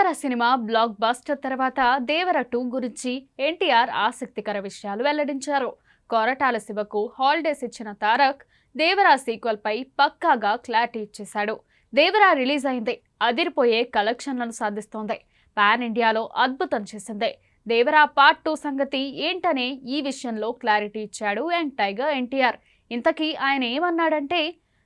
దేవర cinema block buster తర్వాత దేవర 2 గురించి ఎన్టీఆర్ ఆసక్తికర విషయాలు వెల్లడించారు. కొరటాల శివకు హాలిడేస్ ఇచ్చిన తారక్ దేవర సీక్వెల్ పై పక్కాగా క్లారిటీ ఇచ్చేశాడు. దేవర రిలీజ్ అయింది, అదిరిపోయే కలెక్షన్లను సాధిస్తోంది, పాన్ ఇండియాలో అద్భుతం చేసింది. దేవర పార్ట్ 2 సంగతి ఏంటనే ఈ విషయంలో క్లారిటీ ఇచ్చాడు యంగ్ టైగర్ ఎన్టీఆర్. ఇంతకీ ఆయన ఏమన్నాడంటే,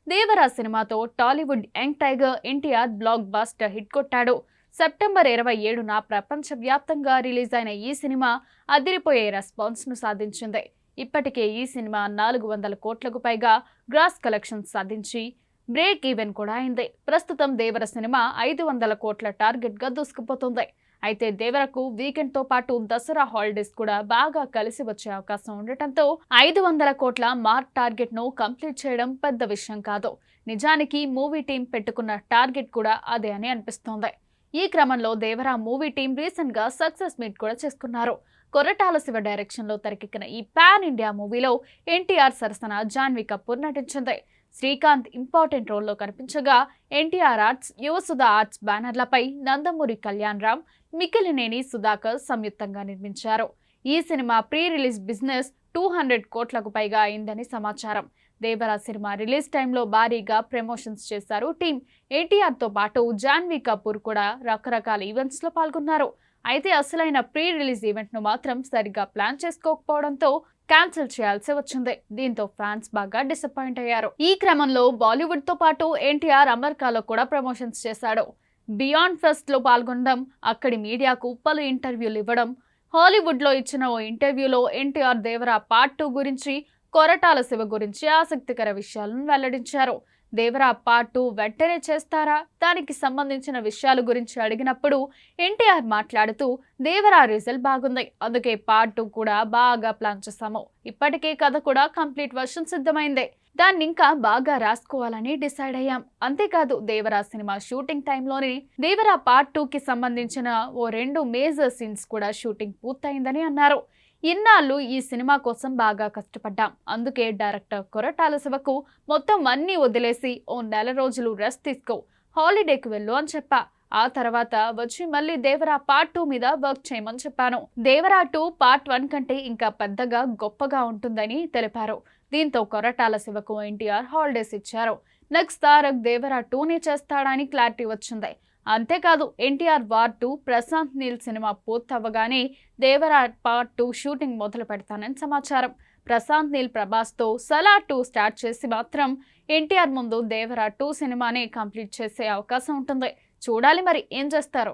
దేవర సినిమాతో Tollywood young tiger NTR block buster hit కొట్టాడు. సెప్టెంబర్ 27న ప్రపంచవ్యాప్తంగా రిలీజ్ అయిన ఈ సినిమా అదిరిపోయే రెస్పాన్స్ ను సాధించింది. ఇప్పటికే ఈ సినిమా 400 కోట్లకు పైగా గ్రాస్ కలెక్షన్స్ సాధించి బ్రేక్ ఈవెన్ కూడా అయింది. ప్రస్తుతం దేవర సినిమా 500 కోట్ల టార్గెట్ గా దూసుకుపోతుంది. అయితే దేవరకు వీకెండ్ తో పాటు దసరా హాలిడేస్ కూడా బాగా కలిసి వచ్చే అవకాశం ఉండటంతో 500 కోట్ల మార్క్ టార్గెట్ ను కంప్లీట్ చేయడం పెద్ద విషయం కాదు. నిజానికి మూవీ టీం పెట్టుకున్న టార్గెట్ కూడా అదే అని అనిపిస్తోంది. ఈ క్రమంలో దేవర మూవీ టీం రీసెంట్ గా సక్సెస్ మీట్ కూడా చేసుకున్నారు. కొరటాల శివ డైరెక్షన్ లో తెరకెక్కిన ఈ పాన్ ఇండియా మూవీలో ఎన్టీఆర్ సరసన జాన్వీ కపూర్ నటించింది. శ్రీకాంత్ ఇంపార్టెంట్ రోల్లో కనిపించగా ఎన్టీఆర్ ఆర్ట్స్, యువసుధ ఆర్ట్స్ బ్యానర్లపై నందమూరి కళ్యాణ్ రామ్, మిక్కిలినేని సుధాకర్ సంయుక్తంగా నిర్మించారు. ఈ సినిమా ప్రీ రిలీజ్ బిజినెస్ 200 కోట్లకు పైగా అయిందని సమాచారం. దేవర సినిమా రిలీజ్ టైంలో భారీగా ప్రమోషన్స్ చేశారు టీం. ఎన్టీఆర్ తో పాటు జాన్వీ కపూర్ కూడా రకరకాల ఈవెంట్స్ లో పాల్గొన్నారు. అయితే అసలైన ప్రీ రిలీజ్ ఈవెంట్ ను మాత్రం సరిగ్గా ప్లాన్ చేసుకోకపోవడంతో క్యాన్సిల్ చేయాల్సి వచ్చింది. దీంతో ఫ్యాన్స్ బాగా డిసప్పాయింట్ అయ్యారు. ఈ క్రమంలో బాలీవుడ్ తో పాటు ఎన్టీఆర్ అమెరికాలో కూడా ప్రమోషన్స్ చేశాడు. బియాండ్ ఫెస్ట్ లో పాల్గొనడం, అక్కడి మీడియాకు పలు ఇంటర్వ్యూలు ఇవ్వడం, హాలీవుడ్ లో ఇచ్చిన ఓ ఇంటర్వ్యూలో ఎన్టీఆర్ దేవర పార్ట్ 2 గురించి, కొరటాల శివ గురించి ఆసక్తికర విషయాలను వెల్లడించారు. దేవర పార్ట్ 2 వెంటనే చేస్తారా, దానికి సంబంధించిన విషయాల గురించి అడిగినప్పుడు ఎన్టీఆర్ మాట్లాడుతూ, దేవర రిజల్ట్ బాగుంది, అందుకే పార్ట్ 2 కూడా బాగా ప్లాన్ చేశాము. ఇప్పటికే కథ కూడా కంప్లీట్ వర్షన్ సిద్ధమైంది, దాన్ని ఇంకా బాగా రాసుకోవాలని డిసైడ్ అయ్యాం. అంతేకాదు దేవర సినిమా షూటింగ్ టైంలోనే దేవర పార్ట్ 2కి సంబంధించిన ఓ 2 మేజర్ సీన్స్ కూడా షూటింగ్ పూర్తయిందని అన్నారు. ఇన్నాళ్ళు ఈ సినిమా కోసం బాగా కష్టపడ్డాం, అందుకే డైరెక్టర్ కొరటాల శివకు మొత్తం అన్నీ వదిలేసి ఓ నెల రోజులు రెస్ట్ తీసుకో, హాలిడేకి వెళ్ళు అని చెప్పా. ఆ తర్వాత వచ్చి మళ్ళీ దేవర పార్ట్ 2 మీద వర్క్ చేయమని చెప్పాను. దేవర 2 పార్ట్ 1 కంటే ఇంకా పెద్దగా గొప్పగా ఉంటుందని తెలిపారు. దీంతో కొరటాల శివకు ఎన్టీఆర్ హాలిడేస్ ఇచ్చారు. నెక్స్ట్ తారక్ దేవర 2నే చేస్తాడని క్లారిటీ వచ్చింది. అంతేకాదు ఎన్టీఆర్ వార్ 2 ప్రశాంత్ నీల్ సినిమా పూర్తవ్వగానే దేవర పార్ట్ 2 షూటింగ్ మొదలు పెడతానని సమాచారం. ప్రశాంత్ నీల్ ప్రభాస్తో సలార్ 2 స్టార్ట్ చేసి మాత్రం ఎన్టీఆర్ ముందు దేవర 2 సినిమాని కంప్లీట్ చేసే అవకాశం ఉంటుంది. చూడాలి మరి ఏం చేస్తారో.